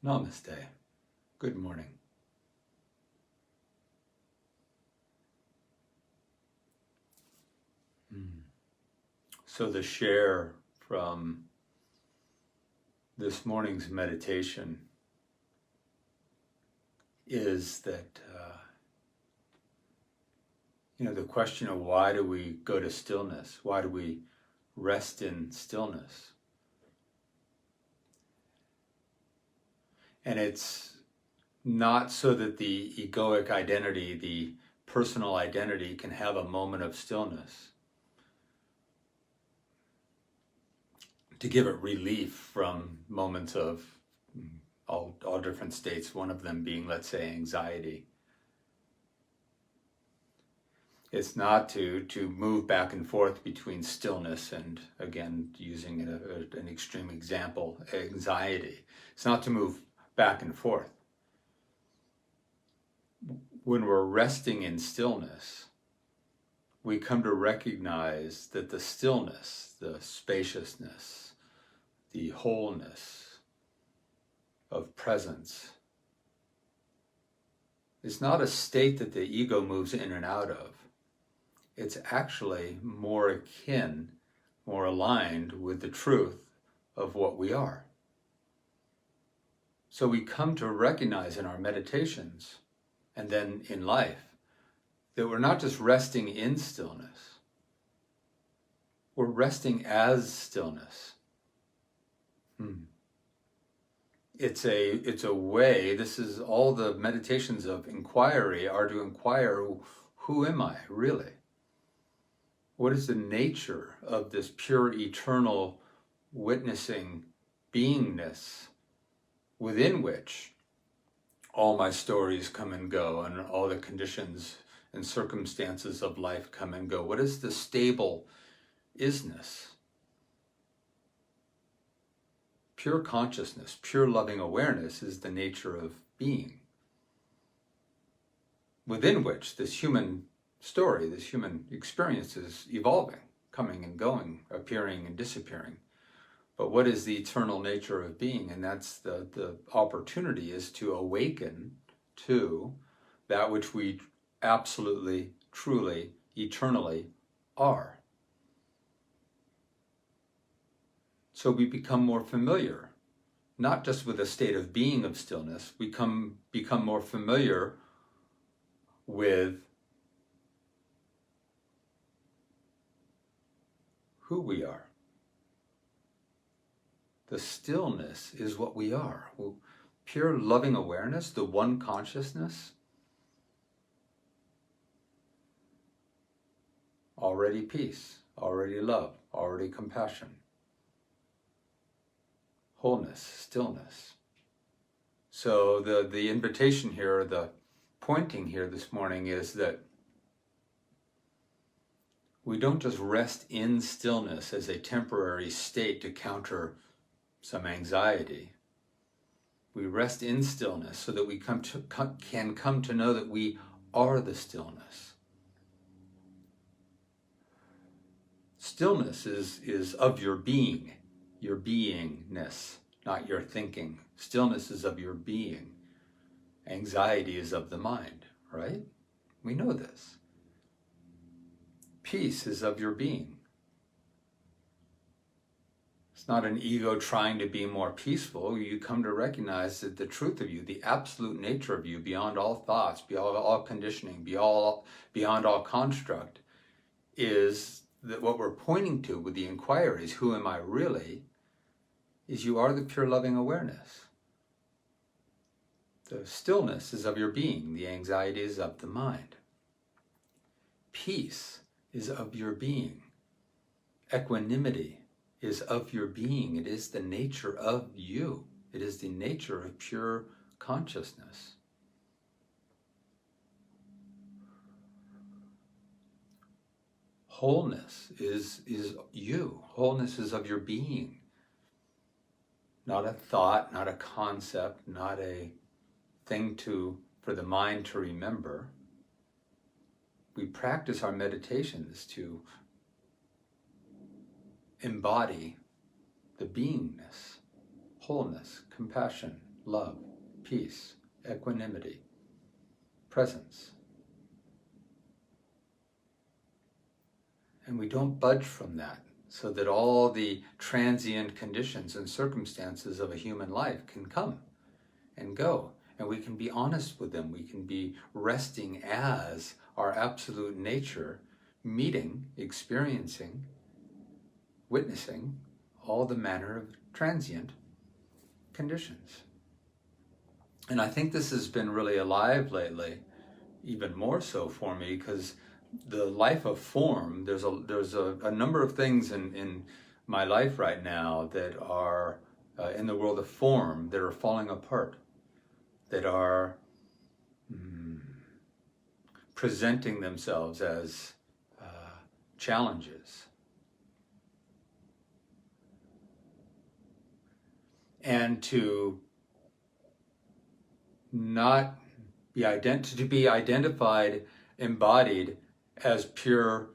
Namaste. Good morning. So the share from this morning's meditation is that, the question of why do we go to stillness? Why do we rest in stillness? And it's not so that the egoic identity, the personal identity, can have a moment of stillness to give it relief from moments of all different states, one of them being, let's say, anxiety. It's not to move back and forth between stillness and, again, using an extreme example, anxiety. It's not to move back and forth. When we're resting in stillness, we come to recognize that the stillness, the spaciousness, the wholeness of presence is not a state that the ego moves in and out of. It's actually more akin, more aligned with the truth of what we are. So we come to recognize in our meditations and then in life that we're not just resting in stillness, we're resting as stillness. It's a way, this is all the meditations of inquiry are to inquire, who am I really? What is the nature of this pure eternal witnessing beingness within which all my stories come and go and all the conditions and circumstances of life come and go? What is the stable isness? Pure consciousness, pure loving awareness is the nature of being, within which this human story, this human experience is evolving, coming and going, appearing and disappearing. But what is the eternal nature of being? And that's the opportunity is to awaken to that which we absolutely, truly, eternally are. So we become more familiar, not just with a state of being of stillness, we become more familiar with who we are. The stillness is what we are. Pure loving awareness, the one consciousness, already peace, already love, already compassion. Wholeness, stillness. So the invitation here, the pointing here this morning is that we don't just rest in stillness as a temporary state to counter some anxiety. We rest in stillness so that we can come to know that we are the stillness. Stillness is of your being. Your beingness, not your thinking. Stillness is of your being. Anxiety is of the mind, right? We know this. Peace is of your being. It's not an ego trying to be more peaceful. You come to recognize that the truth of you, the absolute nature of you, beyond all thoughts, beyond all conditioning, beyond all construct, is that what we're pointing to with the inquiries, who am I really, is you are the pure loving awareness. The stillness is of your being. The anxiety is of the mind. Peace is of your being. Equanimity is of your being. It is the nature of you. It is the nature of pure consciousness. Wholeness is you. Wholeness is of your being. Not a thought, not a concept, not a thing for the mind to remember. We practice our meditations to embody the beingness, wholeness, compassion, love, peace, equanimity, presence. And we don't budge from that, so that all the transient conditions and circumstances of a human life can come and go. And we can be honest with them. We can be resting as our absolute nature, meeting, experiencing, witnessing all the manner of transient conditions. And I think this has been really alive lately, even more so for me, because the life of form, there's a number of things in my life right now that are in the world of form that are falling apart, that are presenting themselves as challenges. And to not be to be identified, embodied as pure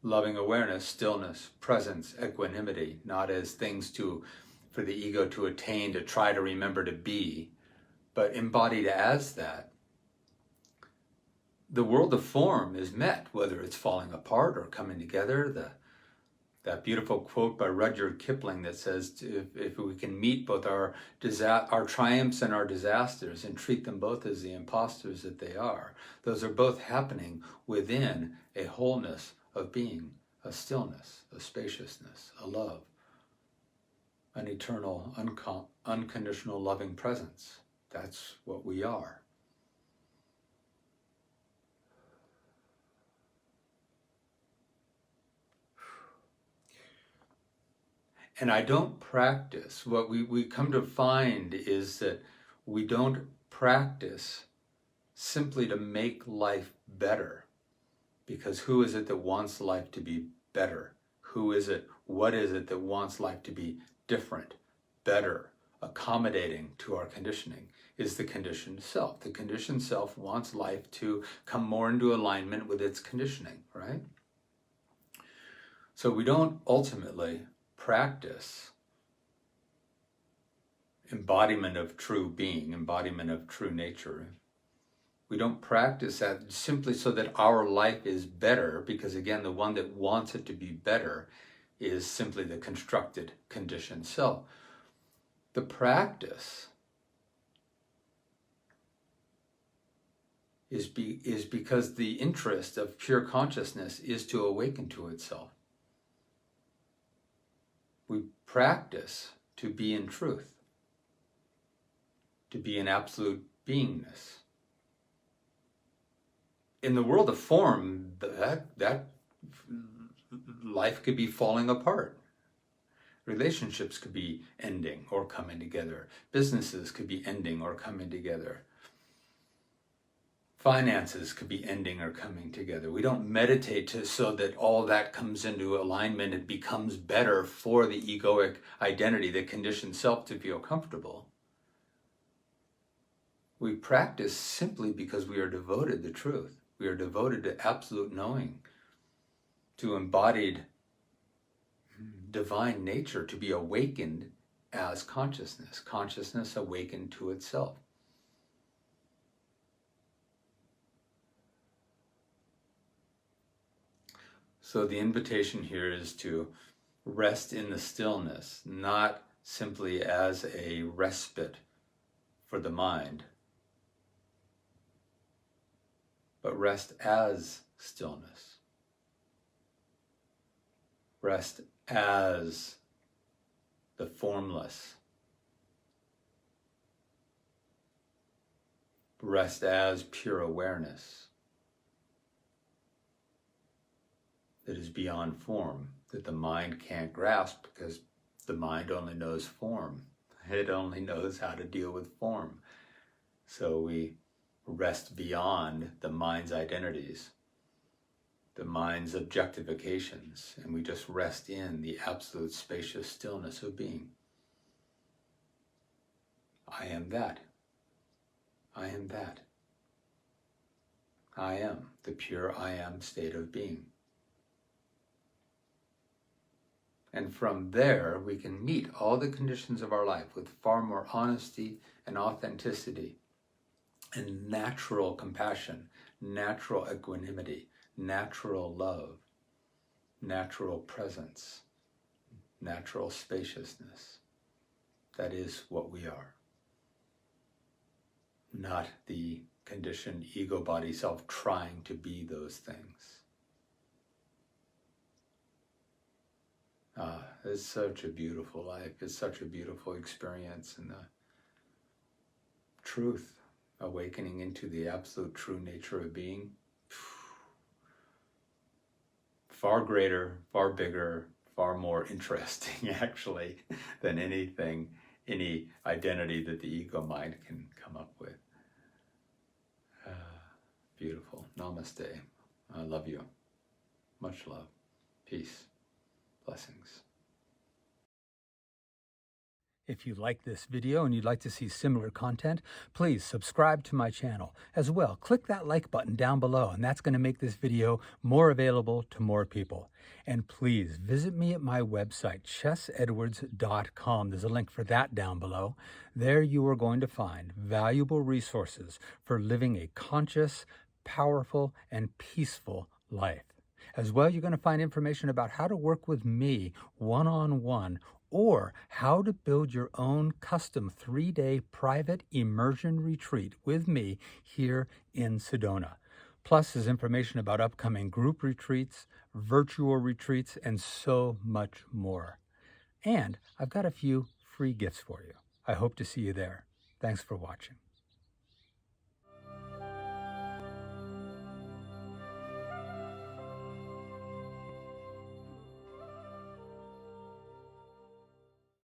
loving awareness, stillness, presence, equanimity, not as things for the ego to attain, to try to remember to be, but embodied as that. The world of form is met, whether it's falling apart or coming together. That beautiful quote by Rudyard Kipling that says, if we can meet both our triumphs and our disasters and treat them both as the imposters that they are, those are both happening within a wholeness of being, a stillness, a spaciousness, a love, an eternal, unconditional loving presence. That's what we are. And I don't practice. What we come to find is that we don't practice simply to make life better. Because who is it that wants life to be better? Who is it, what is it that wants life to be different, better, accommodating to our conditioning? Is the conditioned self. The conditioned self wants life to come more into alignment with its conditioning, right? So we don't ultimately practice embodiment of true being, embodiment of true nature. We don't practice that simply so that our life is better, because again, the one that wants it to be better is simply the constructed, conditioned self. The practice is because the interest of pure consciousness is to awaken to itself. We practice to be in truth, to be in absolute beingness. In the world of form, that life could be falling apart. Relationships could be ending or coming together. Businesses could be ending or coming together. Finances could be ending or coming together. We don't meditate so that all that comes into alignment and becomes better for the egoic identity, the conditioned self, to feel comfortable. We practice simply because we are devoted to truth. We are devoted to absolute knowing, to embodied divine nature, to be awakened as consciousness, consciousness awakened to itself. So the invitation here is to rest in the stillness, not simply as a respite for the mind, but rest as stillness. Rest as the formless. Rest as pure awareness that is beyond form, that the mind can't grasp because the mind only knows form. It only knows how to deal with form. So we rest beyond the mind's identities, the mind's objectifications, and we just rest in the absolute spacious stillness of being. I am that. I am that. I am the pure I am state of being. And from there, we can meet all the conditions of our life with far more honesty and authenticity and natural compassion, natural equanimity, natural love, natural presence, natural spaciousness. That is what we are. Not the conditioned ego body self trying to be those things. It's such a beautiful life. It's such a beautiful experience, and the truth, awakening into the absolute true nature of being, far greater, far bigger, far more interesting actually than anything, any identity that the ego mind can come up with. Beautiful. Namaste. I love you. Much love. Peace. Blessings. If you like this video and you'd like to see similar content, please subscribe to my channel. As well, click that like button down below, and that's going to make this video more available to more people. And please visit me at my website, chessedwards.com. There's a link for that down below. There you are going to find valuable resources for living a conscious, powerful, and peaceful life. As well, you're going to find information about how to work with me one-on-one, or how to build your own custom 3-day private immersion retreat with me here in Sedona. Plus, there's information about upcoming group retreats, virtual retreats, and so much more. And I've got a few free gifts for you. I hope to see you there. Thanks for watching.